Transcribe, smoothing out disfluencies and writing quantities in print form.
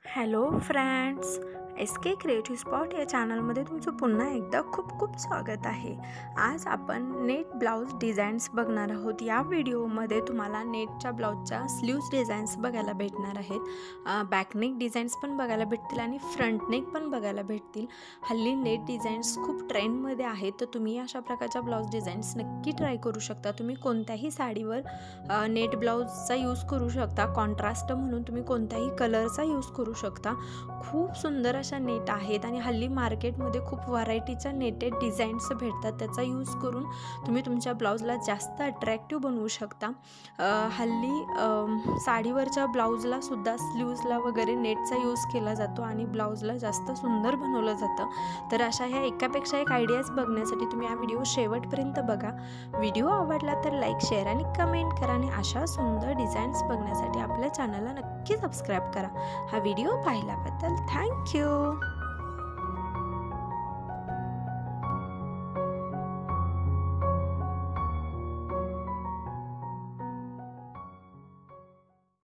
Hello friends, S के creative spot या चॅनलमध्ये तुमचं पुन्हा एकदा खूप खूप स्वागत आहे। आज आपण नेट ब्लाऊज डिझाईन्स बघणार आहोत। या व्हिडिओमध्ये तुम्हाला नेटच्या ब्लाऊजच्या स्लीव्ज डिझाईन्स बघायला भेटणार आहेत। बॅकनेक डिझाईन्स पण बघायला भेटतील आणि फ्रंट नेक पण बघायला भेटतील। हल्ली नेट डिझाईन्स खूप ट्रेंडमध्ये आहेत, तर तुम्ही अशा प्रकारच्या ब्लाऊज डिझाईन्स नक्की ट्राय करू शकता। तुम्ही कोणत्याही साडीवर नेट ब्लाऊजचा यूज करू शकता। कॉन्ट्रास्ट म्हणून तुम्ही कोणत्याही कलरचा यूज करू शकता। खूप सुंदर अशा नेट आहेत आणि हल्ली मार्केटमध्ये खूप व्हरायटीच्या नेटेड डिझाईन्स भेटतात। त्याचा यूज करून तुम्ही तुमच्या ब्लाऊजला जास्त अट्रॅक्टिव्ह बनवू शकता। हल्ली साडीवरच्या ब्लाऊजला सुद्धा स्लीव्जला वगैरे नेटचा यूज केला जातो आणि ब्लाऊजला जास्त सुंदर बनवलं जातं। तर अशा ह्या एकापेक्षा एक आयडियाज बघण्यासाठी तुम्ही हा व्हिडिओ शेवटपर्यंत बघा। व्हिडिओ आवडला तर लाईक, शेअर आणि कमेंट करा आणि अशा सुंदर डिझाईन्स बघण्यासाठी आपल्या चॅनलला नक्की सबस्क्राईब करा। हा व्हिडिओ पाहिल्याबद्दल थँक्यू।